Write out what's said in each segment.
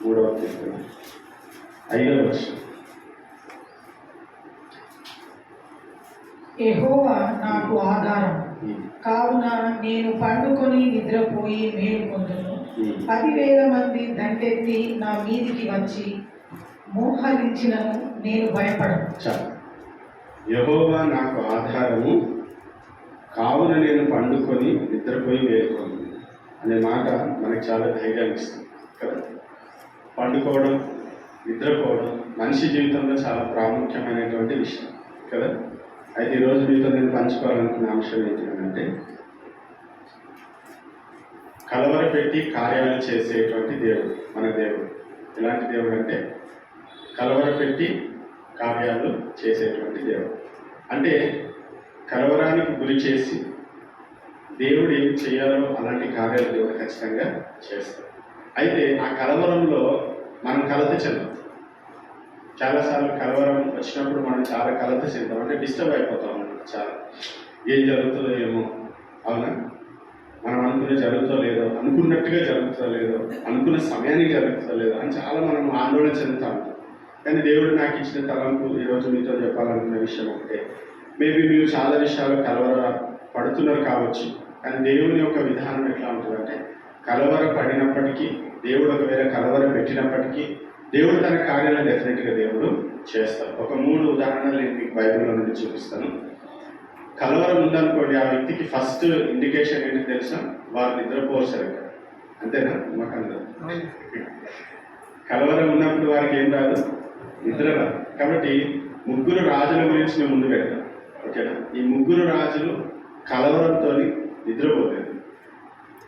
3వ కీర్తన 5వ వచనం. యెహోవా నాకు ఆధారం, కావున నేను పండుకొని నిద్రపోయి మేలుకొందును. 10,000 మంది దండెత్తి నా మీదికి వచ్చి మోహరించినను నేను భయపడను. చాలు. యెహోవా నాకు ఆధారము, కావున నేను పండుకొని నిద్రపోయి మేలుకొందును అనే మాట మనకి చాలా ధైర్యాన్ని ఇస్తుంది కదా. పండుకోవడం, నిద్రపోవడం మనిషి జీవితంలో చాలా ప్రాముఖ్యమైనటువంటి విషయం కదా. అయితే ఈరోజు మీతో నేను పంచుకోవాలనుకున్న అంశం ఏంటంటే, కలవరపెట్టి కార్యాలు చేసేటువంటి దేవుడు మన దేవుడు. ఎలాంటి దేవుడు అంటే కలవరపెట్టి కార్యాలు చేసేటువంటి దేవుడు. అంటే కలవరానికి గురి చేసి దేవుడు ఏం చేయాలో అలాంటి కార్యాలు దేవుడు ఖచ్చితంగా చేస్తాడు. అయితే ఆ కలవరంలో మనం కలత చెందాం. చాలాసార్లు కలవరం వచ్చినప్పుడు మనం చాలా కలత చెందాం, అంటే డిస్టర్బ్ అయిపోతాం అన్నమాట. చాలా ఏం జరుగుతుందో ఏమో, అవునా, మనం అనుకునే జరుగుతో లేదో, అనుకున్నట్టుగా జరుగుతుందో లేదో, అనుకున్న సమయానికి జరుగుతుందో లేదో అని చాలా మనం ఆందోళన చెందుతాం. కానీ దేవుడు నాకు ఇచ్చిన తలంపు ఈరోజు మీతో చెప్పాలనుకున్న విషయం ఒకటే. మేబీ మీరు చాలా విషయాలు కలవర పడుతున్నారు కావచ్చు, కానీ దేవుని యొక్క విధానం ఎట్లా ఉంటుందంటే, కలవర పడినప్పటికీ, దేవుడు ఒకవేళ కలవర పెట్టినప్పటికీ దేవుడు తన కార్యాలను డెఫినెట్గా దేవుడు చేస్తాడు. ఒక 3 ఉదాహరణలు నేను మీకు బైబిల్లో నుండి చూపిస్తాను. కలవరం ఉందనుకోండి, ఆ వ్యక్తికి ఫస్ట్ ఇండికేషన్ ఏంటి తెలుసా? వారు నిద్రపోరు సరిగ్గా. అంతేనా? మాకందరూ కలవరం ఉన్నప్పుడు వారికి ఏం రాదు? నిద్ర రాదు. కాబట్టి 3 రాజుల గురించి నేను ముందు పెడతాను, ఓకేనా? ఈ 3 రాజులు కలవరంతో నిద్రపోలేదు.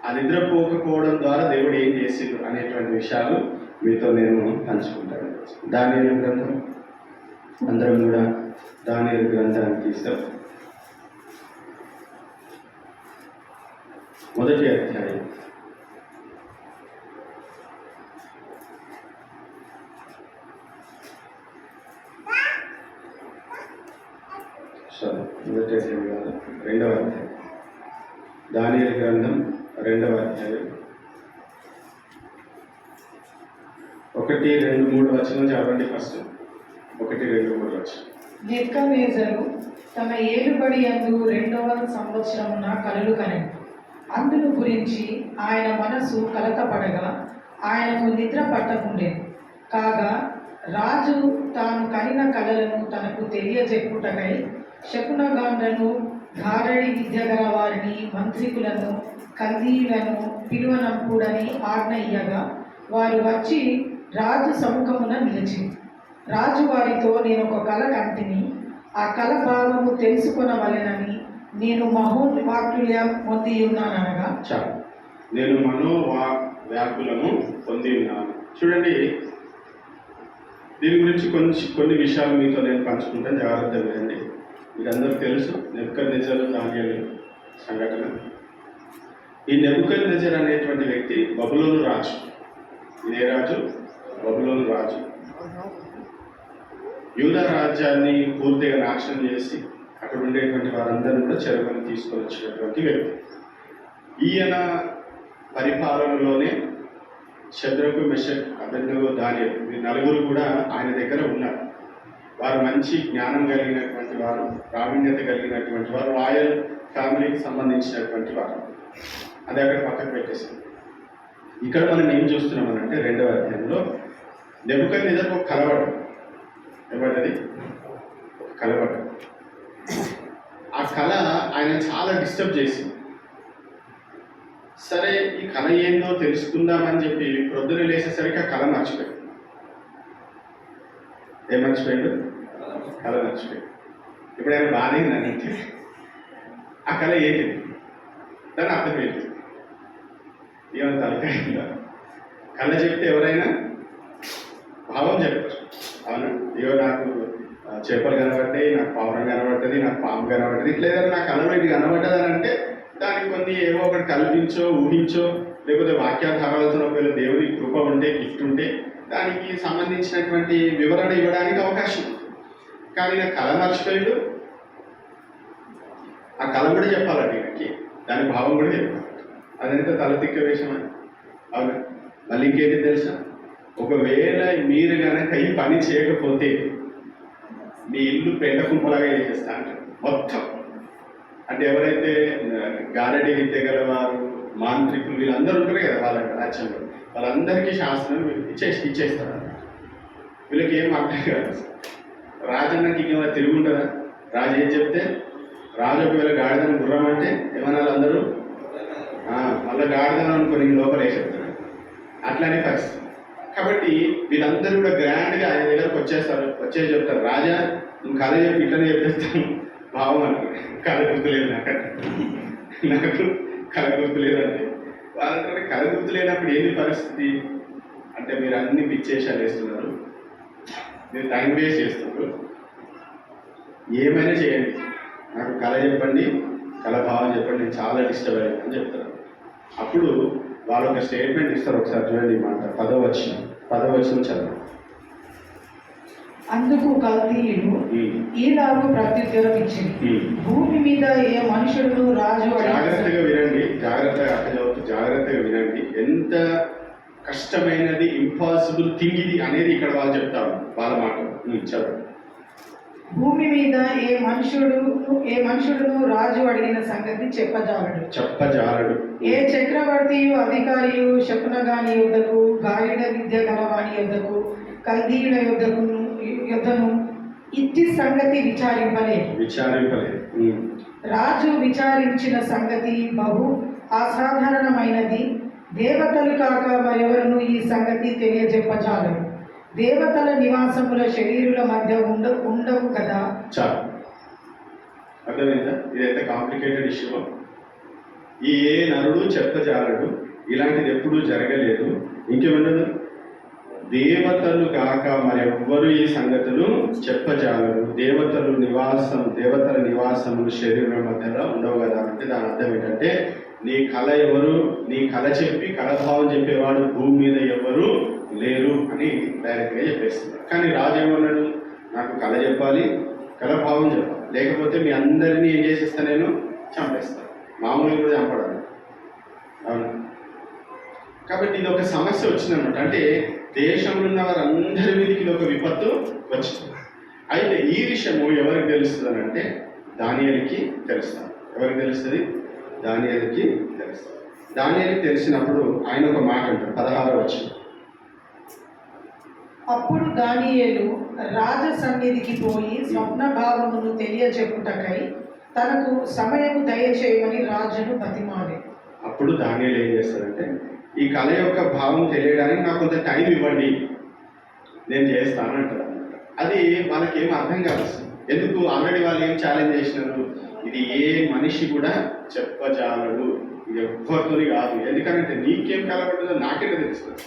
ఆ నిద్రపోకపోవడం ద్వారా దేవుడు ఏం చేసిండు అనేటువంటి విషయాలు మీతో నేను పంచుకుంటాను. దానియేలు గ్రంథం, అందరం కూడా దానియేలు గ్రంథాన్ని తీస్తాం. 1వ అధ్యాయం. సారీ, 1వ అధ్యాయం కాదు, 2వ అధ్యాయం. దానియేలు గ్రంథం 2వ అధ్యాయం 1, 2, 3 వచనం చదవండి. ఫస్ట్ 1, 2, 3 వచనం. నెబుకద్నెజరు తన ఏలుబడి యందు 2వ సంవత్సరమున కలలు కనెను. అందును గురించి ఆయన మనసు కలతపడగా ఆయనకు నిద్ర పట్టకుండెను. కాగా రాజు తాను కనిన కలలను తనకు తెలియజెప్పుటకై శకునగాండ్రను, గారడి విద్య గల వారిని, మంత్రికులను, కల్దీయులను పిలువనంపుడని ఆజ్ఞ ఇయ్యగా వారు వచ్చి రాజు సముఖమున నిలిచి, రాజు వారితో, నేను ఒక కల కంటిని, ఆ కల భావము తెలుసుకొనవలెనని నేను మహోవాక్యుల్యం పొంది ఉన్నాననగా. చాలు. నేను మనోవ్యాకులము పొంది ఉన్నాను. చూడండి, దీని గురించి కొన్ని విషయాలు మీతో నేను పంచుకుంటాను, జాగ్రత్తగా వినండి. మీరందరూ తెలుసు నెబుకద్నెజరు, దానియేలు సంఘటన. ఈ నెబుకద్నెజరు అనేటువంటి వ్యక్తి బబులోను రాజు. ఇదే రాజు బబులోను రాజు. యూదా రాజ్యాన్ని పూర్తిగా నాశనం చేసి అక్కడ ఉండేటువంటి వారందరూ కూడా చెరకొని తీసుకొని వచ్చినటువంటి వ్యక్తి. ఈయన పరిపాలనలోనే శద్రకు, మెషక్, అబేద్నెగో, దానియేలు ఈ 4 కూడా ఆయన దగ్గర ఉన్నారు. వారు మంచి జ్ఞానం కలిగినటువంటి వారు, ప్రావీణ్యత కలిగినటువంటి వారు, రాయల్ ఫ్యామిలీకి సంబంధించినటువంటి వారు. అది అక్కడ పక్కకు పెట్టేసారు. ఇక్కడ మనం ఏం చూస్తున్నామనంటే 2వ అధ్యాయంలో నెబుకద్నెజరు ఒక కలవడం. ఏమంటది? ఒక కలవడం. ఆ కళ ఆయన చాలా డిస్టర్బ్ చేసింది. సరే, ఈ కళ ఏందో తెలుసుకుందామని చెప్పి ప్రొద్దున లేచేసరికి ఆ కళ మర్చిపోయాడు. ఏం మర్చిపోయాడు? కళ మర్చిపోయాడు. ఇప్పుడు ఆయన బాగానే నన్ను ఆ కళ ఏంటి దాన్ని అర్థం ఏంటి? ఏమైనా తలకాయ కళ చెప్తే ఎవరైనా భావం చెప్తారు, అవునా? ఇవో నాకు చేపలు కనబడ్డాయి, నాకు పావురం కనబడ్డది, నాకు పాము కనబడ్డది, ఇట్లా ఏదైనా నాకు కళలో ఇది కనబడ్డది అని అంటే దానికి కొన్ని ఏవో ఒకటి కల్పించో, ఊహించో, లేకపోతే వాక్యాధారాలతో ఒకవేళ దేవుని కృప ఉంటే, గిఫ్ట్ ఉంటే దానికి సంబంధించినటువంటి వివరణ ఇవ్వడానికి అవకాశం ఉంది. కానీ నాకు కళ మర్చిపోయాడు. ఆ కళ కూడా చెప్పాలండి ఈయనకి, దాని భావం కూడా చెప్పాలి. అదంతా తలతిక్క వేషం అని. అవును. మళ్ళీ ఇంకేంటి తెలుసా? ఒకవేళ మీరు గనక ఈ పని చేయకపోతే మీ ఇల్లు పెంట కుంపలాగా చేసేస్తా అంటారు మొత్తం. అంటే ఎవరైతే గారడి విద్య గలవారు, మాంత్రికులు వీళ్ళందరూ ఉంటారు కదా వాళ్ళ రాజ్యంలో, వాళ్ళందరికీ శాస్త్రం ఇచ్చేస్తారు. వీళ్ళకి ఏం అర్థం కాదు. రాజన్నకి ఇంకేమైనా తిరుగుంటుందా? రాజు ఏం చెప్తే, రాజు ఒకవేళ గాడిదని గుర్రం అంటే ఏమన్నా అందరూ మళ్ళీ గాడిదను అనుకుని లోపల వేసేస్తారు. అట్లానే పరిస్థితి. కాబట్టి వీళ్ళందరూ కూడా గ్రాండ్గా ఆయన దగ్గరకు వచ్చేసి చెప్తారు, రాజా నువ్వు కథ చెప్పి ఇట్లనే చెప్పేస్తాను భావం అనుకుని. కథ గుర్తులేదు నాకు కథ గుర్తులేదంటే వాళ్ళంటే కథ గుర్తులేనప్పుడు ఏంది పరిస్థితి అంటే, మీరు అన్ని పిచ్చేషాలు వేస్తున్నారు, మీరు టైం వేస్ట్ చేస్తున్నారు, ఏమైనా చేయండి, నాకు కళ చెప్పండి, కళ భావం చెప్పండి, నేను చాలా డిస్టర్బ్ అయ్యాను అని చెప్తారు. అప్పుడు వాళ్ళు ఒక స్టేట్మెంట్ ఇస్తారు. ఒకసారి చూడండి ఈ మాట, 10వ వచనం చదవండి. అందుకు కల్దీయులు ఈలాగు ప్రత్యుత్తరం ఇచ్చింది, భూమి మీద ఏ మనుషుడు రాజు. జాగ్రత్తగా వినండి, జాగ్రత్తగా వినండి. ఎంత కష్టమైనది, ఇంపాసిబుల్ థింగ్ ఇది అనేది ఇక్కడ వాళ్ళు చెప్తారు వాళ్ళ మాట. చదవండి. భూమి మీద ఏ మనుషుడును రాజు అడిగిన సంగతి చెప్పజాలడు. ఏ చక్రవర్తియు అధికారియు శకునగాని యుద్ధకు, గాలిడ విద్య గలవాని యుద్ధకు, కల్దీయుల యుద్ధను ఇట్టి సంగతి విచారింపలేదు. రాజు విచారించిన సంగతి బహు అసాధారణమైనది. దేవతలు కాక మరెవరును ఈ సంగతి తెలియజెప్పజాలరు. దేవతల నివాసముల శరీరుల మధ్య ఉండవు కదా. చాలు, అర్థమైందా? ఇదైతే కాంప్లికేటెడ్ ఇష్యూ. ఏ నరుడు చెప్పజాలడు, ఇలాంటిది ఎప్పుడూ జరగలేదు. ఇంకేమన్నది, దేవతలు కాక మరెవ్వరు ఈ సంగతులు చెప్పజాలరు. దేవతల నివాసములు శరీరం మధ్యలో ఉండవు కదా. అంటే దాని అర్థం ఏంటంటే, నీ కళ ఎవరు, నీ కళ చెప్పి కళభావం చెప్పేవాడు భూమి మీద ఎవరు లేరు అని డైరెక్ట్గా చెప్పేస్తున్నారు. కానీ రాజు ఏమన్నాడు, నాకు కళ చెప్పాలి, కళభావం చెప్పాలి, లేకపోతే మీ అందరినీ ఏం చేసేస్తా, నేను చంపేస్తాను. మామూలుగా కూడా చంపడాలి. అవును. కాబట్టి ఇది ఒక సమస్య వచ్చిందన్నమాట. అంటే దేశంలో ఉన్న వారందరి మీదకి ఇది ఒక విపత్తు వచ్చింది. అయితే ఈ విషయము ఎవరికి తెలుస్తుంది అని అంటే, దానియేలుకి తెలుస్తుంది. ఎవరికి తెలుస్తుంది? దానియేలుకి తెలుస్తుంది. దానియేలుకి తెలిసినప్పుడు ఆయన ఒక మాట అంటారు, 16వ వచనం. అప్పుడు దానియేలు రాజ సన్నిధికి పోయి స్వప్న భావమును తెలియజెప్పుటకై తనకు సమయము దయచేయమని రాజును బతిమాలే. అప్పుడు దానియేలు ఏం చేస్తాడంటే, ఈ కళ యొక్క భావం తెలియడానికి నాకు కొంత టైం ఇవ్వండి, నేను చేస్తాను అంటారు. అది వాళ్ళకి ఏం అర్థం కాదు. ఎందుకు? ఆల్రెడీ వాళ్ళు ఏం ఛాలెంజ్ చేసినారు, ఇది ఏ మనిషి కూడా చెప్పజాలడు, ఇది ఎవ్వరితోని కాదు. ఎందుకంటే నీకేం కలపడదో నాకెంత తెలుస్తుంది?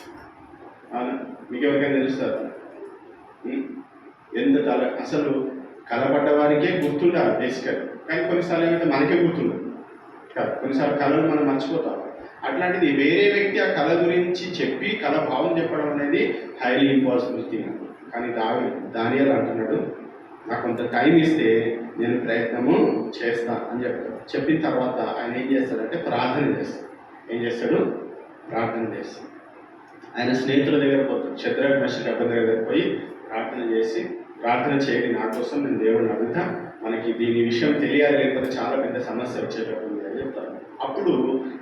మీకు ఎవరికైనా తెలుస్తారు? అసలు కలపడ్డ వారికే గుర్తుండాలి బేసికల్. కానీ కొన్నిసార్లు ఏమైతే మనకే గుర్తుండదు కాదు, కొన్నిసార్లు కళలు మనం మర్చిపోతాం. అట్లాంటిది వేరే వ్యక్తి ఆ కళ గురించి చెప్పి కళ భావం చెప్పడం అనేది హైలీ ఇంపాసిబుల్ థింగ్. కానీ దానియేలు అంటున్నాడు, నాకు కొంత టైం ఇస్తే నేను ప్రయత్నము చేస్తా అని చెప్తాడు. చెప్పిన తర్వాత ఆయన ఏం చేస్తాడంటే ప్రార్థన చేస్తాడు. ఏం చేస్తాడు? ప్రార్థన చేస్తాడు. ఆయన స్నేహితుల దగ్గర పోతాడు, షద్రక్ మెషక్ అబేద్నెగో దగ్గర పోయి ప్రార్థన చేయండి నా కోసం, నేను దేవుడిని అడుగుతా, మనకి దీని విషయం తెలియాలి, లేకపోతే చాలా పెద్ద సమస్య వచ్చేటప్పుడు అని చెప్తారు. అప్పుడు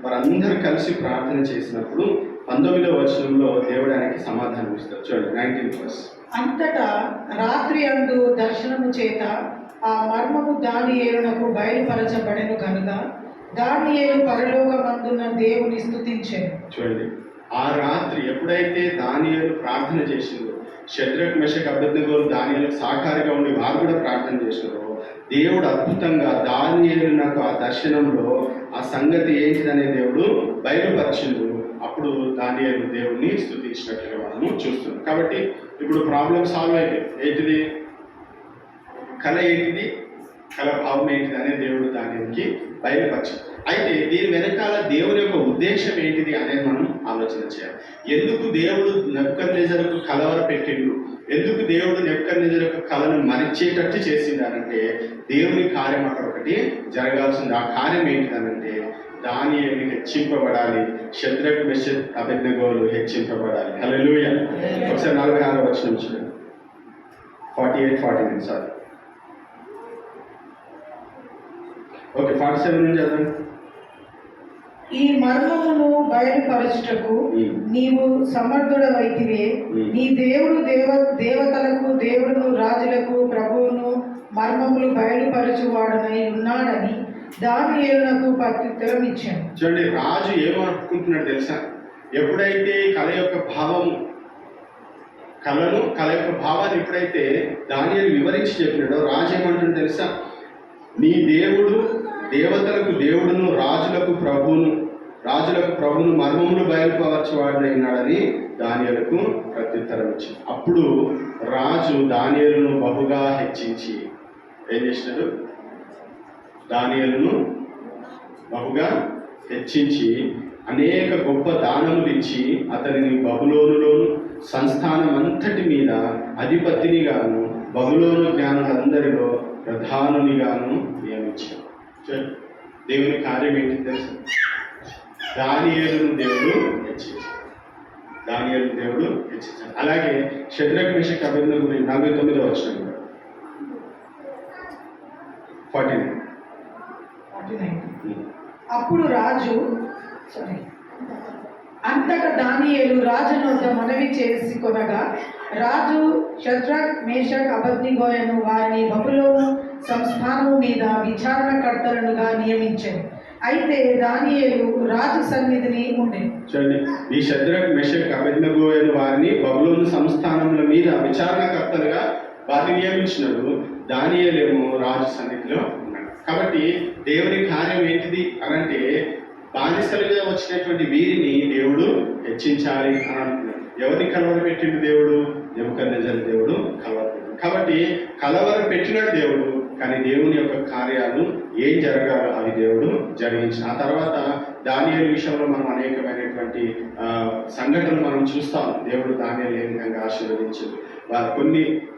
వారందరూ కలిసి ప్రార్థన చేసినప్పుడు 19వ వచనంలో దేవుడు ఆయనకి సమాధానం ఇస్తారు. చూడండి 19th verse. అంతటా రాత్రి అందు దర్శనము చేత ఆ మర్మము దానియేలునకు బయలుపరచబడెను కనుక దానియేలు పరలోకమందున్న దేవుని స్తుతించెను. చూడండి, ఆ రాత్రి ఎప్పుడైతే దానియేలు ప్రార్థన చేసిందో, షద్రక్ మెషక్ అబేద్నెగోలు దానియేలుకు సహకారిగా ఉండి వారు కూడా ప్రార్థన చేసినారో, దేవుడు అద్భుతంగా దానియేలునకు ఆ దర్శనంలో ఆ సంగతి ఏంటిదనే దేవుడు బయలుపరిచిండు. అప్పుడు దానియేలు దేవుడిని స్తుతించినట్లుగా మనము చూస్తున్నాం. కాబట్టి ఇప్పుడు ప్రాబ్లం సాల్వ్ అయిపోయింది. ఏంటిది? కళ ఏంటిది, కళ భావం ఏంటిది అనే దేవుడు దానికి బయలుపరిచాడు. అయితే దీని వెనకాల దేవుని యొక్క ఉద్దేశం ఏంటిది అనేది మనం ఆలోచన చేయాలి. ఎందుకు దేవుడు నెబుకద్నెజరుకు కలవర పెట్టిండు, ఎందుకు దేవుడు నెబుకద్నెజరు కళను మరిచేటట్టు చేసిండానంటే, దేవుని కార్యం అక్కడ ఒకటి జరగాల్సింది. ఆ కార్యం ఏంటిదనంటే, దానియేలు హెచ్చింపబడాలి, షద్రక్ మెషక్ అబేద్నెగోలు హెచ్చింపబడాలి. హల్లెలూయా. ఒకసారి 46వ వచనం చూడండి. 48-49 సారీ. ఓకే, 47 నుంచి చదవండి. ఈ మర్మమును బయలుపరచుటకు నీవు సమర్థుడవైతివే. నీ దేవుడు దేవతలకు దేవుడును రాజులకు ప్రభువును మర్మములు బయలుపరచువాడనై ఉన్నాడని దానియేలునకు ప్రత్యుత్తరం ఇచ్చాను. చూడండి, రాజు ఏమనుకుంటున్నాడు తెలుసా? ఎప్పుడైతే కళ యొక్క భావాన్ని ఎప్పుడైతే దానియేలు వివరించి చెప్పినాడో రాజు ఏమంటుందో తెలుసా? నీ దేవుడు దేవతలకు దేవుడును రాజులకు ప్రభువును మర్మములు బయలుపరచువాడైనాడని దానియేలుకు ప్రత్యుత్తరం ఇచ్చింది. అప్పుడు రాజు దానియేలును బహుగా హెచ్చించి ఏం చేసినాడు? దానియేలును బహుగా హెచ్చించి అనేక గొప్ప దానములు ఇచ్చి అతనిని బబులోనులోను సంస్థానం అంతటి మీద అధిపతినిగాను బబులోను జ్ఞానులందరిలో ప్రధానునిగాను నియమించాడు. దేవుని కార్యం ఏంటి తెలుసు? దానియేలును దేవుడు హెచ్చించాడు. అలాగే షద్రక్ మేషక్ అబేద్నెగో గురించి 49వ వచనం 49. అప్పుడు రాజు అంతటా దానియేలు రాజు నొద్ద మనవి చేసి కొనగా రాజు షద్రక్ మేషక్ అబేద్నెగోలను వారిని బబులోను సంస్థానము మీద విచారణకర్తలుగా నియమించాడు. అయితే దానియేలు రాజు సన్నిధిని ఉండే. చూడండి, ఈ షద్రక్ మేషక్ అబేద్నెగోలను వారిని బబులోను సంస్థానముల మీద విచారణకర్తలుగా వారిని నియమించినాడు. దానియేలేమో రాజు సన్నిధిలో ఉన్నాడు. కాబట్టి దేవుని కార్యం ఏంటిది అనంటే బానిసలుగా వచ్చినటువంటి వీరిని దేవుడు హెచ్చించాలి అని అంటున్నాడు. ఎవరిని కలవర పెట్టిండు దేవుడు? నెబుకద్నెజరు దేవుడు కలవర పెట్టిండు. కాబట్టి కలవర పెట్టినాడు దేవుడు, కానీ దేవుని యొక్క కార్యాలు ఏం జరగాలో అవి దేవుడు జరిగించిన. ఆ తర్వాత దానియేలు విషయంలో మనం అనేకమైనటువంటి సంఘటనలు మనం చూస్తాం. దేవుడు దానియేలు ఏ విధంగా ఆశీర్వదించింది.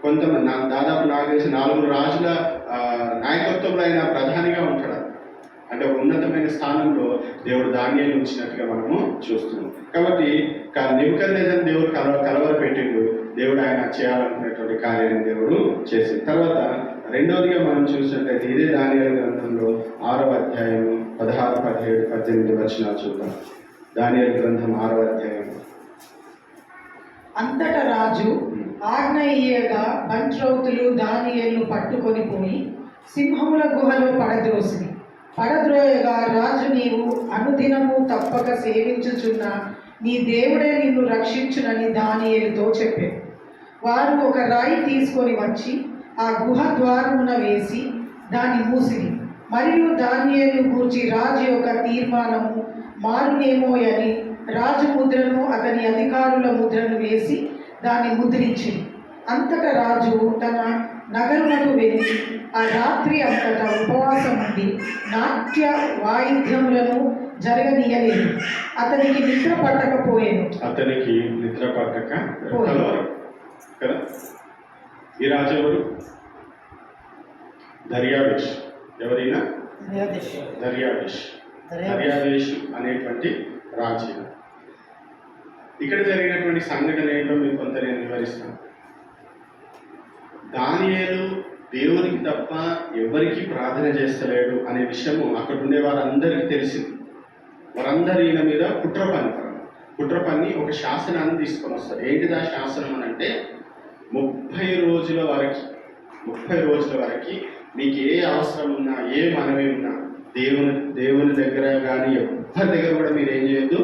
కొంతమంది దాదాపు నాకు తెలిసి 4 రాజుల నాయకత్వంలో ఆయన ప్రధానిగా ఉంటాడు. అంటే ఉన్నతమైన స్థానంలో దేవుడు దానియేలు ఉంచినట్టుగా మనము చూస్తున్నాం. కాబట్టి నెబుకద్నెజరు దేవుడు కలవర పెట్టిండు. దేవుడు ఆయన చేయాలనుకున్నటువంటి కార్యాన్ని దేవుడు చేసింది. తర్వాత రెండవదిగా మనం చూసినట్లయితే ఇదే దానియేలు గ్రంథంలో 6వ అధ్యాయం 16, 17, 18 వచనాలు చూద్దాం. దానియేలు గ్రంథం 6వ అధ్యాయం. అంతటా రాజు ఆజ్ఞ ఇయ్యగా బంట్రౌతులు దానియేలును పట్టుకొని పోయి సింహముల గుహలో పడద్రోయగా రాజు నీవు అనుదినము తప్పక సేవించుచున్న నీ దేవుడే నిన్ను రక్షించునని దానియేలుతో చెప్పారు. వారు ఒక రాయి తీసుకొని వచ్చి ఆ గుహ ద్వారమున వేసి దాన్ని మూసిరి. మరియు దానియేలు గూర్చి రాజు యొక్క తీర్మానము మారునేమోయని రాజు ముద్రను అతని అధికారుల ముద్రను వేసి దాన్ని ముద్రించింది. అంతటా రాజు తన నగరులకు వెళ్ళి ఆ రాత్రి అంతటా ఉపవాసం ఉండి నాట్య వాయిద్యములను జరగనీయలేదు. అతనికి నిద్ర పట్టకపోయాను. కదా. ఈ రాజు ఎవరు? దర్యావేష్. ఎవరైనా దర్యావేష్ అనేటువంటి రాజు. ఇక్కడ జరిగినటువంటి సంఘటన ఏంటో మీకు కొంత నేను వివరిస్తాను. దానియేలు దేవునికి తప్ప ఎవరికి ప్రార్థన చేస్తలేడు అనే విషయము అక్కడ ఉండే వారందరికీ తెలిసింది. వారందరూ ఈయన మీద కుట్ర పన్ని ఒక శాసనాన్ని తీసుకొని వస్తారు. ఏంటిది ఆ శాసనం అని అంటే 30 రోజుల వరకు మీకు ఏ అవసరం ఉన్నా, ఏ మనవి ఉన్నా దేవుని దగ్గర కానీ ఎవరి దగ్గర కూడా మీరు ఏం చేయొద్దు,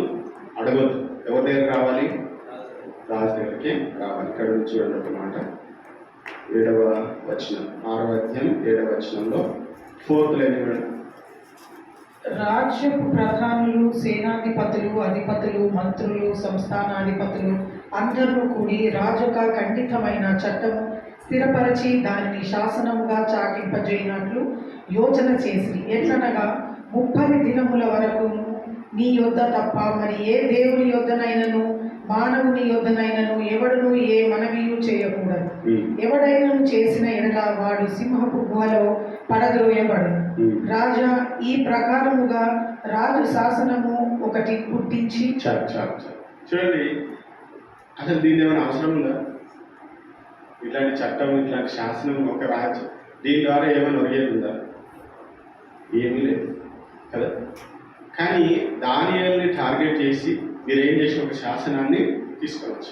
అడగొద్దు. ఎవరి దగ్గర రావాలి? రాజు దగ్గరికి రావాలి. ఇక్కడ నుంచి చూడండి ఒక మాట. 7వ వచనం, 6వ అధ్యాయం 7వ వచనంలో 4th లైన్. రాజ్యపు ప్రధానులు, సేనాధిపతులు, అధిపతులు, మంత్రులు, సంస్థానాధిపతులు అందరూ కూడి రాజొక ఖండితమైన చట్టము స్థిరపరచి దానిని శాసనముగా చాటింపజేయనట్లు యోచన చేసి, ఎట్లనగా 30 దినముల వరకు నీ యొద్ద తప్ప మరి ఏ దేవుని యొద్దనైనను మానవుని యొద్దనైనను ఎవడును ఏ మనవియు చేయకూడదు. ఎవడైనను చేసిన ఎడల వాడు సింహపు గుహలో పడద్రోయబడు. రాజా ఈ ప్రకారముగా రాజు శాసనము ఒకటి పుట్టించి. చూడండి, అసలు దీని ఏమైనా అవసరం ఉందా? ఇట్లాంటి చట్టం, ఇట్లాంటి శాసనం, ఒక రాజ్యం, దీని ద్వారా ఏమైనా ఒరిగేది ఉందా? ఏమీ లేదు కదా. కానీ దానియేలుని టార్గెట్ చేసి మీరు ఏం చేసి ఒక శాసనాన్ని తీసుకొచ్చు.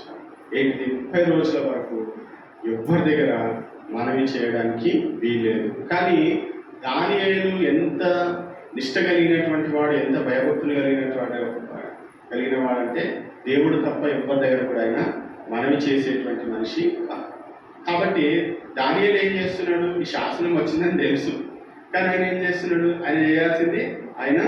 ఏంటి? 30 రోజుల వరకు ఎవ్వరి దగ్గర మనవి చేయడానికి వీల్లేదు. కానీ దానియేలు ఎంత నిష్ట కలిగినటువంటి వాడు, ఎంత భయభక్తులు కలిగిన వాడంటే దేవుడు తప్ప ఎవరి దగ్గర కూడా ఆయన మనవి చేసేటువంటి మనిషి కాదు. కాబట్టి దానియేలు ఏం చేస్తున్నాడు? ఈ శాసనం వచ్చిందని తెలుసు, కానీ ఆయన ఏం చేస్తున్నాడు? ఆయన చేయాల్సింది ఆయన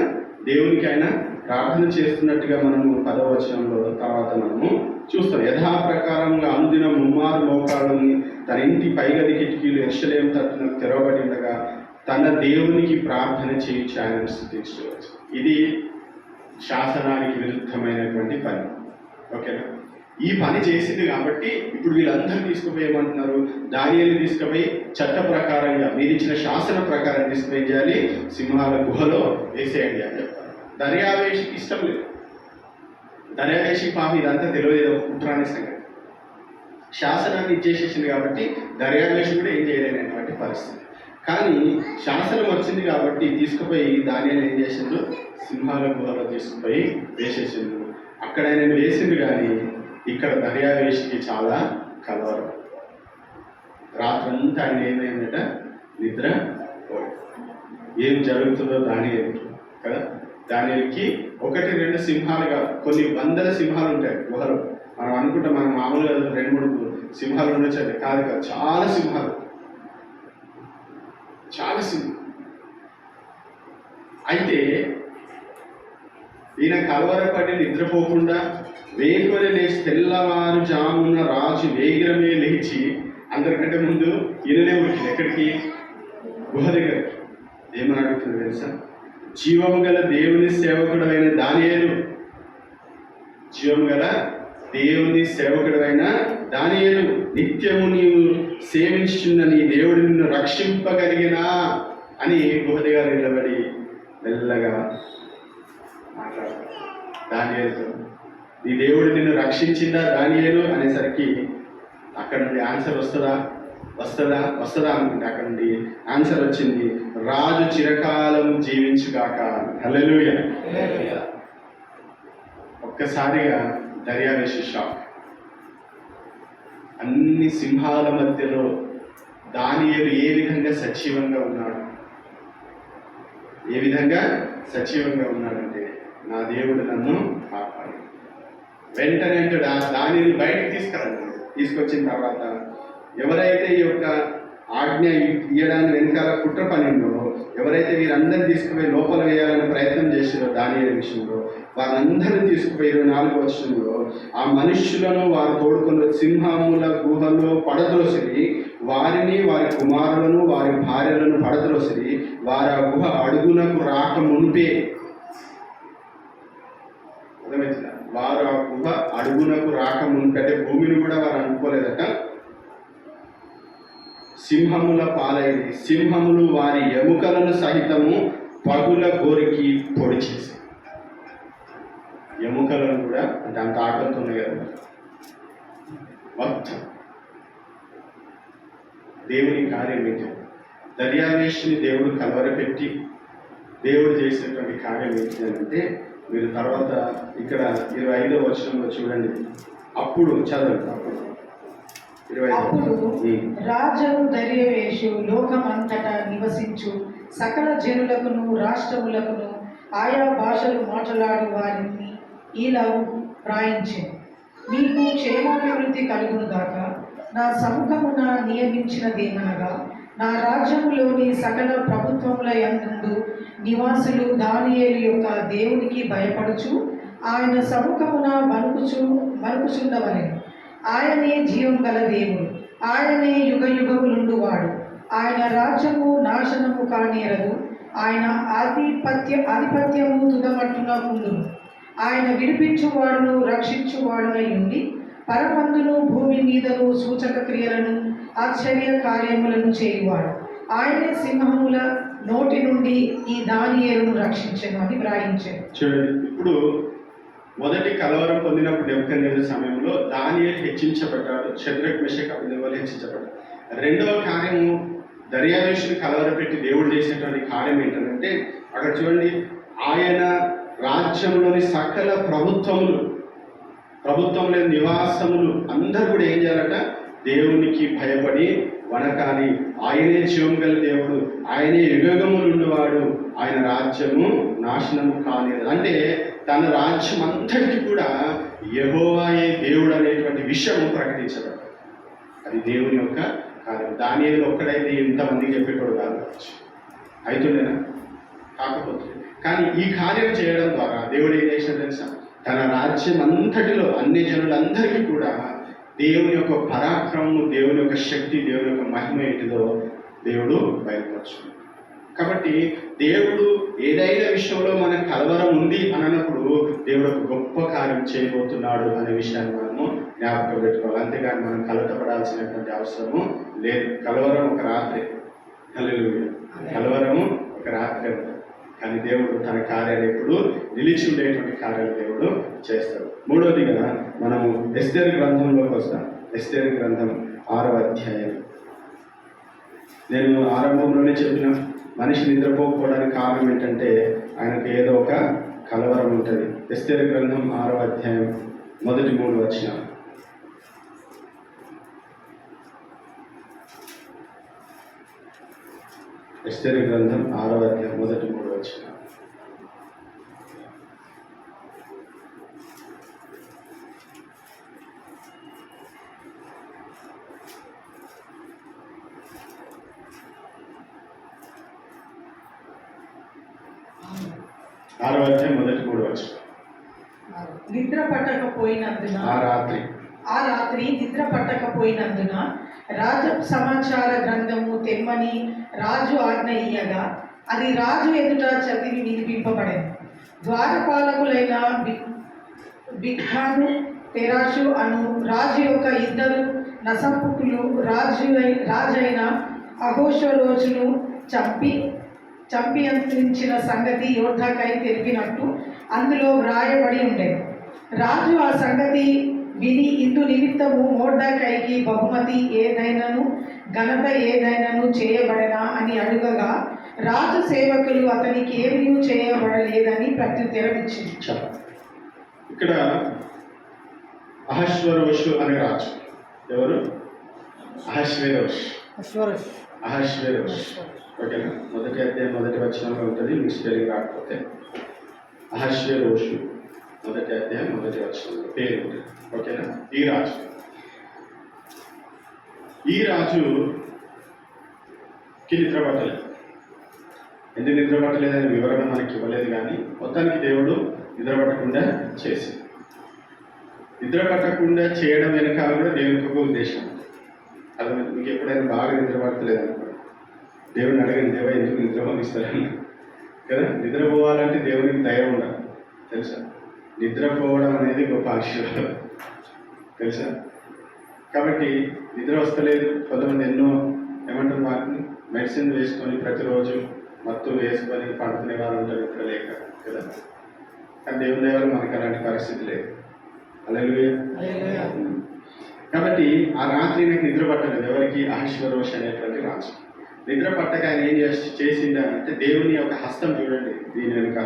దేవునికి ఆయన ప్రార్థన చేస్తున్నట్టుగా మనము 10వ వచనంలో తర్వాత మనము చూస్తాం. యథాప్రకారంగా అనుదిన ముమ్మారు మోకాళ్ళని తన ఇంటి పైగది కిటికీలు యెరూషలేము తట్టున తెరవబడి ఉండగా తన దేవునికి ప్రార్థన చేయించి ఆయనను స్తుతించవచ్చు. ఇది శాసనానికి విరుద్ధమైనటువంటి పని. ఓకేనా? ఈ పని చేసింది కాబట్టి ఇప్పుడు వీళ్ళందరూ తీసుకుపోయి ఏమంటున్నారు? దానియేలుని తీసుకుపోయి చట్ట ప్రకారంగా, మీరు ఇచ్చిన శాసన ప్రకారం తీసుకుపోయి చేయాలి, సింహాల గుహలో వేసేయండి అని చెప్తారు. దర్యావేషికి ఇష్టం లేదు. దర్యావేషికి పాపం ఇదంతా తెలియదు, కుట్రాని సంగతి. శాసనాన్ని ఇచ్చేసేసింది కాబట్టి దర్యావేషి కూడా ఏం చేయలేనటువంటి పరిస్థితి. కానీ శాసనం వచ్చింది కాబట్టి తీసుకుపోయి దానియేలు ఏం చేసిండు? సింహాల గుహలో తీసుకుపోయి వేసేసిండు. అక్కడ ఆయన వేసిండు, కానీ ఇక్కడ దర్యావేషికి చాలా కలవరం. రాత్రంతా ఆయన ఏమైందట? నిద్ర. ఏం జరుగుతుందో దానియేలుకి కదా. దానియేలుకి 1-2 సింహాలుగా కొన్ని వందల సింహాలు ఉంటాయి గుహలో. మనం అనుకుంటాం మనం మామూలుగా 2-3 సింహాలు ఉండొచ్చు, కాదు కాదు, చాలా సింహాలు. అయితే ఈయన కలవరపడి నిద్రపోకుండా వేకువనే లేచి తెల్లవారుజామున రాజు వేగిరమే లేచి అందరికంటే ముందు ఈయననే ఉరికింది. ఎక్కడికి? గుహ దగ్గరికి. ఏమని అడుగుతుంది తెలుసా? జీవము గల దేవుని సేవకుడైన దానియేలు, జీవము గల దేవుని సేవకుడైన దానియేలు, నిత్యము నీవు సేవించుచున్న నీ దేవుడు నిన్ను రక్షింపగలిగినా అని గుహ దగ్గర నిలబడి మెల్లగా మాట్లాడతాడు దానియేలుతో. నీ దేవుడు నిన్ను రక్షించిందా దానియేలు అనేసరికి అక్కడ నుండి ఆన్సర్ వస్తుందా అనుకుంటే అక్కడ నుండి ఆన్సర్ వచ్చింది, రాజు చిరకాలం జీవించుగాక. హల్లెలూయా. ఒక్కసారిగా దర్యావేషి షాక్. అన్ని సింహాల మధ్యలో దానియేలు ఏ విధంగా సజీవంగా ఉన్నాడు? ఏ విధంగా సజీవంగా ఉన్నాడంటే, నా దేవుడు నన్ను కాపాడు. వెంటనే అంటాడు, దానిని బయటకు తీసుకొచ్చిన తర్వాత ఎవరైతే ఈ యొక్క ఆజ్ఞ ఇయ్యడానికి వెనకాల కుట్ర పనిందో, ఎవరైతే వీరందరినీ తీసుకుపోయి లోపల వేయాలని ప్రయత్నం చేసిందో దానియేలు విషయంలో, వారందరినీ తీసుకుపోయి 24వ వచనంలో ఆ మనుష్యులను వారు తోడుకొని సింహముల గుహలో పడద్రోసిరి, వారిని వారి కుమారులను వారి భార్యలను పడద్రోసిరి, వారి ఆ గుహ అడుగునకు రాక మునిపే. అర్థమవుతుందా? వారు ఆ గుహ అడుగునకు రాక మునిపే అంటే భూమిని కూడా వారు అనుకోలేదట. సింహముల పాలైంది, సింహములు వారి ఎముకలను సహితము పగుల గోరికి పొడి చేసి. ఎముకలను కూడా అంటే అంత ఆకలితో ఉన్నాయి కదా మొత్తం. దేవుని కార్యం ఏంటి? దర్యావేషిని దేవుడు కలవరపెట్టి దేవుడు చేసినటువంటి కార్యం ఏంటి అంటే, మీరు తర్వాత ఇక్కడ 25వ వచనంలో చూడండి. అప్పుడు చదవండి. అప్పుడు రాజు దర్యావేషు లోకమంతటా నివసించు సకల జనులకును రాష్ట్రములకును ఆయా భాషలు మాట్లాడు వారిని ఇలా వ్రాయించెను, మీకు క్షేమాభివృద్ధి కలుగును గాక. నా సముఖమున నియమించినదేమనగా, నా రాజ్యములోని సకల ప్రభుత్వముల యందు నివాసులు దానియేలు యొక్క దేవునికి భయపడుచు ఆయన సముఖమున మనుకుచుండవలెను. ఆయనే జీవం గల దేవుడు, ఆయనే యుగయుగములుండువాడు. ఆయన రాజ్యము నాశనము కానేరదు, ఆయన ఆధిపత్యము తుదమట్టున ఉండును. ఆయన విడిపించువాడును రక్షించువాడునై ఉండి పరమందును భూమి మీదను సూచక క్రియలను ఆశ్చర్య కార్యములను చేయువాడు. ఆయనే సింహముల నోటి నుండి ఈ దానియేలును రక్షించెను అని వ్రాయించాడు. చూడండి, ఇప్పుడు మొదటి కలవరం పొందినప్పుడు నెబుకద్నెజరు సమయంలో దానియేలు హెచ్చించబడ్డాడు, షద్రక్ మెషక్ అబేద్నెగోలు హెచ్చించబడ్డాడు. రెండవ కార్యము దర్యావేషుని కలవరపెట్టి దేవుడు చేసినటువంటి కార్యం ఏంటంటే, అక్కడ చూడండి, ఆయన రాజ్యంలోని సకల ప్రభుత్వంలో నివాసములు అందరూ కూడా ఏం చేయాలట, దేవునికి భయపడి వనకాలి. ఆయనే జీవం గల దేవుడు, ఆయనే యుగములు ఉన్నవాడు, ఆయన రాజ్యము నాశనము కాలేదు. అంటే తన రాజ్యం అంతటికి కూడా యెహోవాయే దేవుడు అనేటువంటి విషయము ప్రకటించబడ్డాడు. అది దేవుని యొక్క కార్యం. దానియేలు ఒక్కడైతే ఇంతమందికి చెప్పేటోడు కావచ్చు, అవుతుండేనా? కాకపోతే కానీ ఈ కార్యం చేయడం ద్వారా దేవుడు ఏం చేసినా తెలుసా, తన రాజ్యం అంతటిలో అన్ని జనులందరికీ కూడా దేవుని యొక్క పరాక్రమము, దేవుని యొక్క శక్తి, దేవుని యొక్క మహిమ ఏంటిదో దేవుడు బయలుపరచుకున్నాడు. కాబట్టి దేవుడు ఏదైనా విషయంలో మన కలవరం ఉంది అని అన్నప్పుడు దేవుడు ఒక గొప్ప కార్యం చేయబోతున్నాడు అనే విషయాన్ని మనము జ్ఞాపకం పెట్టుకోవాలి. అంతేగాని మనం కలవరపడాల్సినటువంటి అవసరము లేదు. కలవరం ఒక రాత్రి, హల్లెలూయా, కలవరము ఒక రాత్రి, కానీ దేవుడు తన కార్యాలు ఎప్పుడు నిలిచి ఉండేటువంటి కార్యాలు దేవుడు చేస్తాడు. మూడవదిగా మనము ఎస్తేరు గ్రంథంలోకి వస్తాం. ఎస్తేరు గ్రంథం 6వ అధ్యాయం. నేను ఆరంభంలోనే చెప్పిన, మనిషి నిద్రపోకపోవడానికి కారణం ఏంటంటే ఆయనకు ఏదో ఒక కలవరం ఉంటుంది. ఎస్తేరు గ్రంథం 6వ అధ్యాయం మొదటి 3 వచనాలు. ఎస్తేరు గ్రంథం 6వ అధ్యాయం మొదటి 3 వచనాలు. మొదటి 3 వచనం. నిద్ర పట్టకపోయినందున ఆ రాత్రి నిద్ర పట్టకపోయినందున రాజ సమాచార గ్రంథము తెమ్మని రాజు ఆజ్ఞ ఇయ్యగా అది రాజు ఎదుట చదివి వినిపింపబడేది. ద్వారపాలకులైన బిగ్హాను, తెరాషు అను రాజు యొక్క 2 నసపుకులు రాజైన అహోషరోజును చంపి అందించిన సంగతి యొర్దాకై తెలిపినట్టు అందులో వ్రాయబడి ఉండేది. రాజు ఆ సంగతి విని ఇందు నిమిత్తము మొర్దెకైకి బహుమతి ఏదైనాను ఘనత ఏదైనాను చేయబడనా అని అడుగగా రాజు సేవకులు అతనికి ఏమీ చేయబడలేదని ప్రత్యుత్తరం ఇచ్చింది. ఇక్కడ అహష్వేరోషు అనే రాజు. ఎవరు? అహష్వేరోష్. ఓకేనా? మొదటి అధ్యాయం మొదటి వచనంలో ఉంటుంది, మీకు స్పెల్లింగ్ రాకపోతే. అహష్వేరోషు మొదటి అధ్యాయం మొదటి వచనంలో పేరు ఉంటుంది. ఓకేనా? ఈ రాజుకి నిద్ర పట్టలేదు. ఎందుకు నిద్ర పట్టలేదని వివరణ మనకి ఇవ్వలేదు, కానీ మొత్తానికి దేవుడు నిద్ర పట్టకుండా చేసి, నిద్ర పట్టకుండా చేయడం వెనకాల కూడా దేవునికి ఒక ఉద్దేశం. అది మీకు ఎప్పుడైనా బాగా నిద్ర పట్టలేదు అనుకోండి, దేవుని అడగని, దేవ ఎందుకు నిద్ర పంపిస్తారని కదా. నిద్రపోవాలంటే దేవునికి దయ ఉండాలి, తెలుసా? నిద్రపోవడం అనేది గొప్ప ఆశీర్వాదం, తెలుసా? కాబట్టి నిద్ర వస్తలేదు. కొంతమంది ఎన్నో ఏమంటారు, వాటిని మెడిసిన్ వేసుకొని ప్రతిరోజు మత్తు వేసుకొని పడుకునే వాళ్ళు ఉంటారు నిద్ర లేక కదా. కానీ దేవుని దయ వల్ల మనకి అలాంటి పరిస్థితి లేదు. హల్లెలూయా. కాబట్టి ఆ రాత్రి నాకు నిద్ర పట్టలేదు. ఎవరికి? అహష్వేరోషు అనేటువంటి రాజు. నిద్ర పట్టక ఆయన ఏం చేసిండా అంటే, దేవుని యొక్క హస్తం చూడండి దీని వెనుక.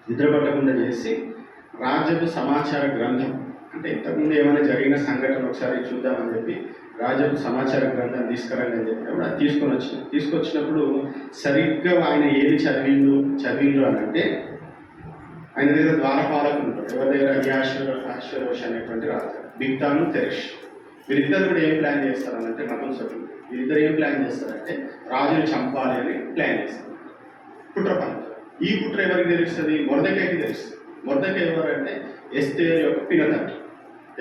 నిద్ర పట్టకుండా చేసి రాజపు సమాచార గ్రంథం, అంటే ఇంతకుముందు ఏమైనా జరిగిన సంఘటన ఒకసారి చూద్దామని చెప్పి రాజపు సమాచార గ్రంథం తీసుకురండి అని చెప్పినప్పుడు అది తీసుకొచ్చినప్పుడు సరిగ్గా ఆయన ఏది చదివిండు అని అంటే, ఆయన దగ్గర ద్వారపాలకులు ఉంటాడు. ఎవరి దగ్గర? అహష్వేరోషు అనేటువంటి రాజు, బిగ్తాను, తెరెష్. వీరిద్దరు కూడా ఏం ప్లాన్ చేస్తారనంటే, నపుంసకులు. వీరిద్దరు ఏం ప్లాన్ చేస్తారంటే రాజుని చంపాలి అని ప్లాన్ చేస్తారు. కుట్ర పని. ఈ కుట్ర ఎవరికి తెలుస్తుంది? మొర్దెకైకి తెలుస్తుంది. మొర్దెకై ఎవరంటే ఎస్తేరు యొక్క పినతండ్రి.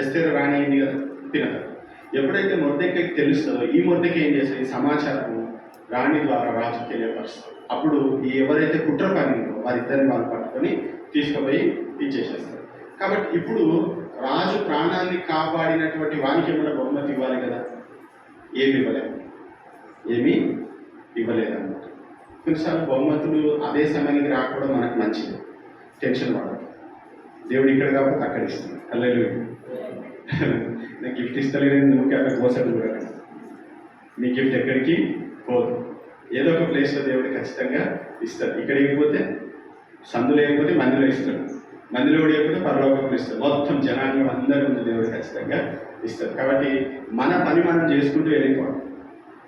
ఎస్తేరు రాణి అయింది కదా, పినతండ్రి. ఎప్పుడైతే మొర్దెకైకి తెలుస్తుందో, ఈ మొర్దెకై ఏం చేస్తుంది? ఈ సమాచారం రాణి ద్వారా రాజుకి తెలియపరుస్తారు. అప్పుడు ఈ ఎవరైతే కుట్ర పనిందో వారిద్దరిని వాళ్ళు పట్టుకొని తీసుకుపోయి ఇచ్చేసేస్తారు. కాబట్టి ఇప్పుడు రాజు ప్రాణాన్ని కాపాడినటువంటి వానికి ఏమైనా బహుమతి ఇవ్వాలి కదా, ఏమి ఇవ్వలేదన్నమాట. కొన్నిసార్లు బహుమతులు అదే సమయానికి రాకపోవడం మనకు మంచిది, టెన్షన్ పడదు. దేవుడు ఇక్కడ కాకపోతే అక్కడ ఇస్తున్నాడు. హల్లెలూయా. నాకు గిఫ్ట్ ఇస్తలేదు, నువ్వు అక్కడ మోసలు కూడా నీ గిఫ్ట్ ఎక్కడికి పోదు. ఏదో ఒక ప్లేస్లో దేవుడు ఖచ్చితంగా ఇస్తాడు. ఇక్కడ లేకపోతే సందు లేకపోతే మందిలో ఇస్తాడు, మందిలో లేకపోతే పరలోకంలో ఇస్తాడు. మొత్తం జనాంగం అందరి ముందు దేవుడు ఖచ్చితంగా ఇస్తాడు. కాబట్టి మన పని మనం చేసుకుంటూ వెళ్ళిపోవాలి.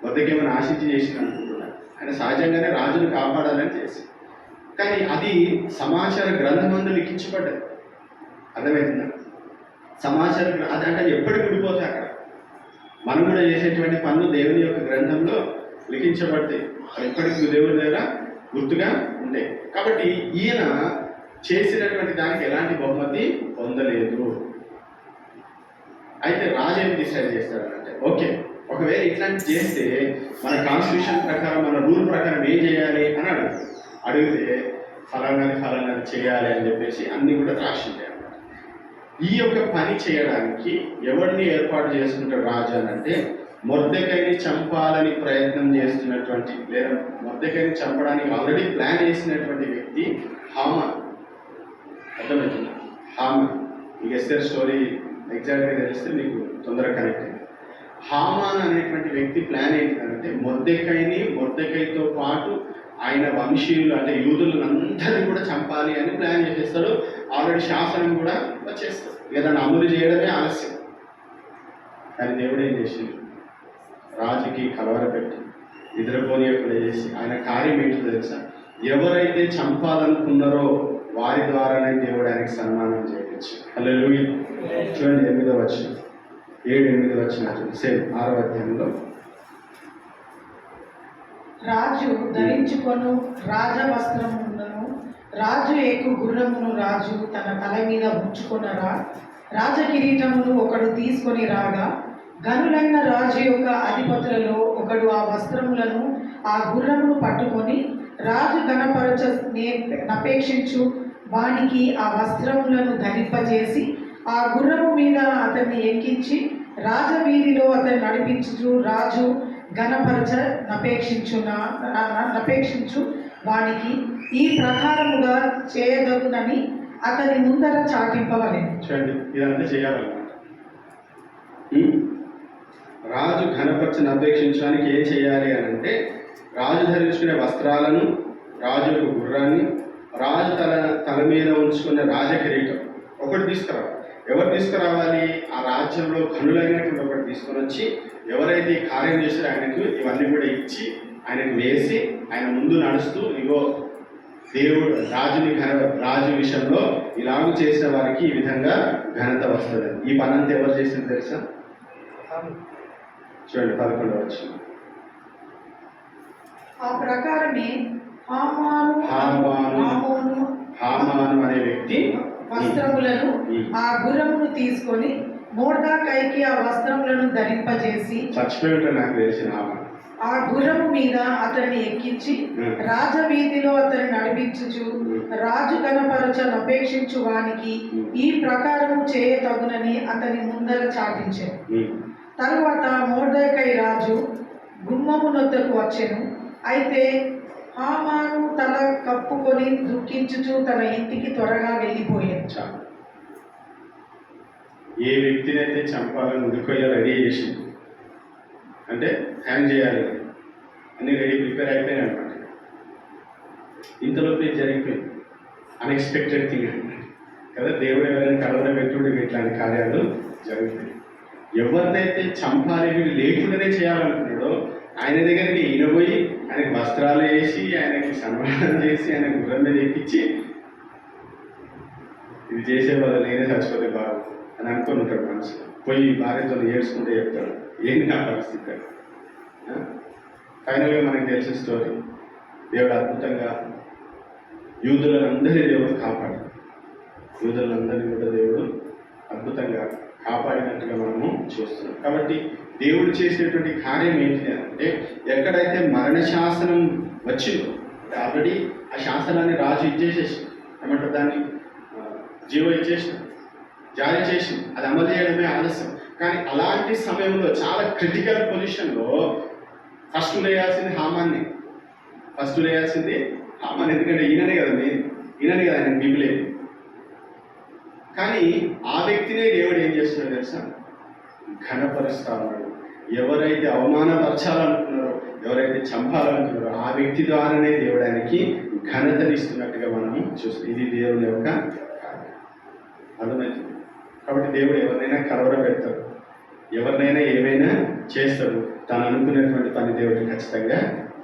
వద్దకేమైనా ఆశించి చేసిన అనుకుంటున్నాను. ఆయన సహజంగానే రాజును కాపాడాలని చేసి, కానీ అది సమాచార గ్రంథమందు లిఖించబడ్డది. అర్థమవుతుందా? సమాచార అది అంటే ఎప్పటికి ఉండిపోతాయి అక్కడ. మనం కూడా చేసేటువంటి పనులు దేవుని యొక్క గ్రంథంలో లిఖించబడతాయి. అది ఎప్పటికీ దేవుని దగ్గర గుర్తుగా ఉంటాయి. కాబట్టి ఈయన చేసినటువంటి దానికి ఎలాంటి బహుమతి పొందలేదు. అయితే రాజు ఏం డిసైడ్ చేస్తాడంటే, ఓకే ఒకవేళ ఇట్లాంటి చేస్తే మన కాన్స్టిట్యూషన్ ప్రకారం, మన రూల్ ప్రకారం ఏం చేయాలి అని అడిగితే ఫలానాది చేయాలి అని చెప్పేసి అన్నీ కూడా రాసింటాయి అన్నమాట. ఈ యొక్క పని చేయడానికి ఎవరిని ఏర్పాటు చేసుకుంటాడు రాజు అని అంటే, మొర్దెకైని చంపాలని ప్రయత్నం చేస్తున్నటువంటి, లేదా మొర్దెకైని చంపడానికి ఆల్రెడీ ప్లాన్ చేసినటువంటి వ్యక్తి హామాన్. అర్థమవుతుంది? హామాన్. మీకు ఎస్టర్ స్టోరీ ఎగ్జాక్ట్గా తెలిస్తే మీకు తొందరగా కనెక్ట్ అయింది. హామాన్ అనేటువంటి వ్యక్తి ప్లాన్ ఏంటంటే, మొర్దెకైతో పాటు ఆయన వంశీయులు అంటే యూదులను అందరినీ కూడా చంపాలి అని ప్లాన్ చేసేస్తాడు. ఆల్రెడీ శాసనం కూడా వచ్చేస్తాడు. ఇక దాన్ని అమలు చేయడమే ఆలస్యం. కానీ దేవుడు ఏం చేసిండు? రాజుకి కలవరపెట్టి నిద్రపోనీయకుండా చేసి ఆయన కార్యం ఏంటో తెలుసా? ఎవరైతే చంపాలనుకున్నారో వారి ద్వారానే దేవుడు ఆయనకి సన్మానం చేయవచ్చు. హల్లెలూయా. చూడండి 8వ వచనం, 7-8 వచనం సేమ్ 6వ అధ్యాయంలో. రాజు ధరించుకొను రాజవస్త్రములను, రాజు ఎక్కు గుర్రమును రాజు తన తల మీద ఉంచుకొనరా, రాజకిరీటమును ఒకడు తీసుకొని రాగా, గనులైన రాజు యొక్క అధిపతులలో ఒకడు ఆ వస్త్రములను ఆ గుర్రమును పట్టుకొని రాజు గణపరచ నపేక్షించు వానికి ఆ వస్త్రములను ధరింపజేసి ఆ గుర్రము మీద అతన్ని ఎక్కించి రాజవీధిలో అతన్ని నడిపించు రాజు గణపరచ నపేక్షించు వానికి ఈ ప్రకారముగా చేయదగునని అతని ముందర చాటింపవలెను. చూడండి, ఇదంతా చేయాలన్నమాట. రాజు ఘనపరచని అపేక్షించడానికి ఏం చేయాలి అని అంటే, రాజు ధరించుకునే వస్త్రాలను, రాజు యొక్క గుర్రాన్ని, రాజు తల మీద ఉంచుకునే రాజకిరీటం ఒకటి తీసుకురావాలి. ఎవరు తీసుకురావాలి? ఆ రాజ్యంలో ఘనులైనటువంటి ఒకటి తీసుకొని వచ్చి, ఎవరైతే ఈ కార్యం చేస్తారో ఆయనకు ఇవన్నీ కూడా ఇచ్చి, ఆయనకు వేసి, ఆయన ముందు నడుస్తూ, ఇగో దేవుడు రాజు విషయంలో ఇలాగూ చేసిన వారికి ఈ విధంగా ఘనత వస్తుంది. ఈ పని అంతా ఎవరు చేసింది తెలుసా? చూడండి 11వ వచనం. ఆ ప్రకారమే హామాను అనే వ్యక్తి వస్త్రములను ఆ గుర్రమును తీసుకొని మొర్దెకైకి ఆ వస్త్రములను ధరింపజేసి, చచ్చిపోయి నాకు తెలిసిన హామాను, ఆ గుర్రము మీద అతన్ని ఎక్కించి రాజవీధిలో అతన్ని నడిపించుచు రాజు గణపరచ నపేక్షించు వానికి ఈ ప్రకారము చేయతగునని అతని ముందర చాటించెను. తరువాత మొర్దెకై రాజు గుమ్మమునొద్దకు వచ్చెను. అయితే హామాను తల కప్పుకొని దుఃఖించుచు తన ఇంటికి త్వరగా వెళ్ళిపోయాడు. ఏ వ్యక్తినైతే చంపాలని ఉరికొయ్య రెడీ చేసి అంటే హ్యాంగ్ చేయాలి అన్ని రెడీ ప్రిపేర్ అయిపోయాయి అనమాట. ఇంతలోపే జరిగిపోయింది. అన్ఎక్స్పెక్టెడ్ థింగ్ కదా. దేవుడు ఎవరైనా కలవర పెట్టుడు ఇట్లాంటి కార్యాలు జరుగుతాయి. ఎవరినైతే చంపాలి వీడు లేకుండానే చేయాలనుకున్నాడో ఆయన దగ్గరికి ఈయన పోయి ఆయనకు వస్త్రాలు వేసి, ఆయనకి సన్మానం చేసి, ఆయన గుర్రం మీద ఎక్కించి, ఇది చేసే వాళ్ళు నేనే చచ్చిపోతే బాగు అని అనుకుని ఉంటాడు మనసు. పోయి భార్యతో ఏడ్చుకుంటే చెప్తాడు, ఏంటి నా పరిస్థితి. ఫైనల్గా మనకు తెలిసిన స్టోరీ, దేవుడు అద్భుతంగా యూదులందరినీ దేవుడు కాపాడు. యూదులందరినీ కూడా దేవుడు అద్భుతంగా కాపాడినట్టుగా మనము చూస్తున్నాం. కాబట్టి దేవుడు చేసేటువంటి కార్యం ఏంటి అంటే, ఎక్కడైతే మరణ శాసనం వచ్చిందో ఆల్రెడీ ఆ శాసనాన్ని రాజు ఇచ్చేసేసి, ఏమంటారు దాన్ని, జీవో ఇచ్చేసిన, జారీ చేసి అది అమలు చేయడమే ఆలస్యం. కానీ అలాంటి సమయంలో చాలా క్రిటికల్ పొజిషన్లో ఫస్ట్ లేయాల్సింది హామాన్ని. ఎందుకంటే ఈయననే కదా ఆయన మిగిలేదు. కానీ ఆ వ్యక్తినే దేవుడు ఏం చేస్తున్నాడు తెలుసా? ఘనపరుస్తా ఉన్నాడు. ఎవరైతే అవమానపరచాలనుకున్నారో, ఎవరైతే చంపాలనుకున్నారో ఆ వ్యక్తి ద్వారానే దేవుడు ఆయనకి ఘనతనిస్తున్నట్టుగా మనం చూస్తాం. ఇది దేవుని యొక్క కార్యం. అర్థమవుతుంది. కాబట్టి దేవుడు ఎవరినైనా కలవరపెడతాడు, ఎవరినైనా ఏమైనా చేస్తాడు. తాను అనుకున్నటువంటి పని దేవుడు ఖచ్చితంగా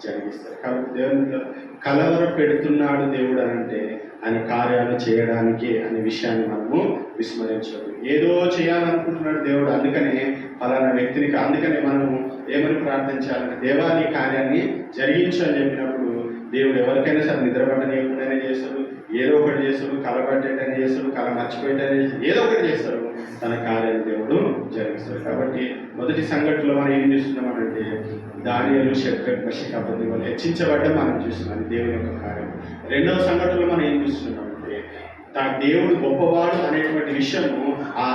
జరిగిస్తాడు. కాబట్టి దేవుని కలవర పెడుతున్నాడు దేవుడు అని అంటే ఆయన కార్యాలు చేయడానికి అనే విషయాన్ని మనము విస్మరించదు. ఏదో చేయాలనుకుంటున్నాడు దేవుడు, అందుకనే ఫలానా వ్యక్తిని, అందుకనే మనము ఏమని ప్రార్థించాలంటే దేవా నీ కార్యాన్ని జరిగించు అని చెప్పినప్పుడు దేవుడు ఎవరికైనా సరే నిద్రపట్టనీయకుండానే చేస్తాడు, ఏదో ఒకటి చేస్తాడు, కలపట్టేటనే చేస్తాడు, కళ మర్చిపోయేటనే చేస్తాడు, ఏదో ఒకటి చేస్తాడు, తన కార్యాన్ని దేవుడు జరిగిస్తాడు. కాబట్టి మొదటి సంఘటనలో మనం ఏం చూస్తున్నామనంటే దానియేలు షద్రక్ మెషక్ అబేద్నెగోలు హెచ్చించబడ్డం మనం చూస్తున్నాం. అది దేవుని యొక్క కార్యం. రెండవ సంఘటనలో మనం ఏం చూస్తున్నామంటే దేవుడు గొప్పవాడు అనేటువంటి విషయము ఆ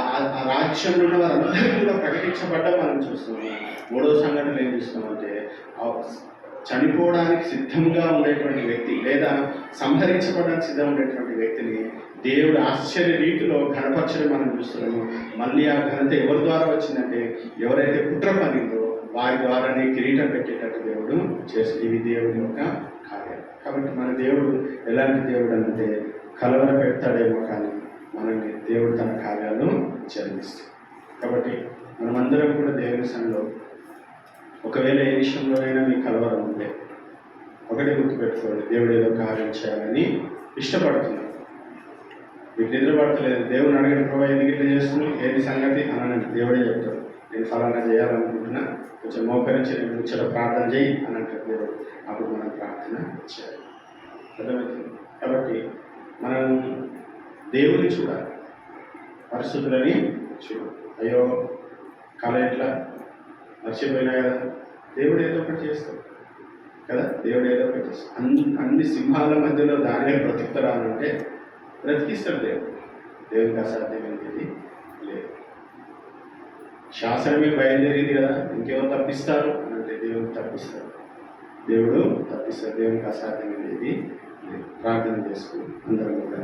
రాజ్యంలో ఉన్న వారందరూ కూడా ప్రకటించబడ్డం మనం చూస్తున్నాం. మూడవ సంఘటనలో ఏం చూస్తున్నామంటే చనిపోవడానికి సిద్ధంగా ఉండేటువంటి వ్యక్తి లేదా సంహరించబడడానికి సిద్ధం ఉండేటువంటి వ్యక్తిని దేవుడు ఆశ్చర్య రీతిలో ఘనపరచడం మనం చూస్తున్నాము. మళ్ళీ ఆ ఘనత ఎవరి ద్వారా వచ్చిందంటే ఎవరైతే కుట్ర పనిందో వారి ద్వారానే కిరీటం పెట్టేటట్టు దేవుడు చేస్తుంది. ఇవి దేవుడి యొక్క కార్యం. కాబట్టి మన దేవుడు ఎలాంటి దేవుడు అంటే కలవర పెడతాడేమో కానీ మనల్ని దేవుడు తన కార్యాలు జరిగిస్తాడు. కాబట్టి మనమందరం కూడా దేవుని సన్నిధిలో ఒకవేళ ఏ విషయంలోనైనా మీకు కలవరం ఉంటే ఒకటి గుర్తుపెట్టుకోండి, దేవుడు ఏదో కార్యం చేయాలని ఇష్టపడుతున్నాడు. మీకు నిద్ర పడతలేదు, దేవుని అడిగిన ప్రభావ ఎందుకు ఇట్లా చేస్తున్నావు, ఏది సంగతి అని అంటే దేవుడే చెప్తాడు. నేను ఫలానా చేయాలనుకుంటున్నా, కొంచెం మోకరించి నేను ముచ్చట ప్రార్థన చేయి అని అంటాడు దేవుడు. అప్పుడు మనం ప్రార్థన చేయాలి. అర్థమవుతుంది. కాబట్టి మనం దేవుని చూడాలి, పరిస్థితులని చూడాలి. అయ్యో కళ ఎట్లా మర్చిపోయినా కదా, దేవుడు ఏదో ఒకటి చేస్తాడు కదా, దేవుడు ఏదో ఒకటి చేస్తాడు. అన్ని సింహాల మధ్యలో దానినే బ్రతుకుతారానంటే బ్రతికిస్తాడు దేవుడు. దేవునికి అసాధ్యమైనది లేదు. శాసనమే బయలుదేరింది కదా, ఇంకెవరు తప్పిస్తారు అని అంటే దేవుడు తప్పిస్తాడు. దేవుడు తప్పిస్తాడు. దేవునికి అసాధ్యమైనది లేదు. ప్రార్థన చేసుకుని అందరం కూడా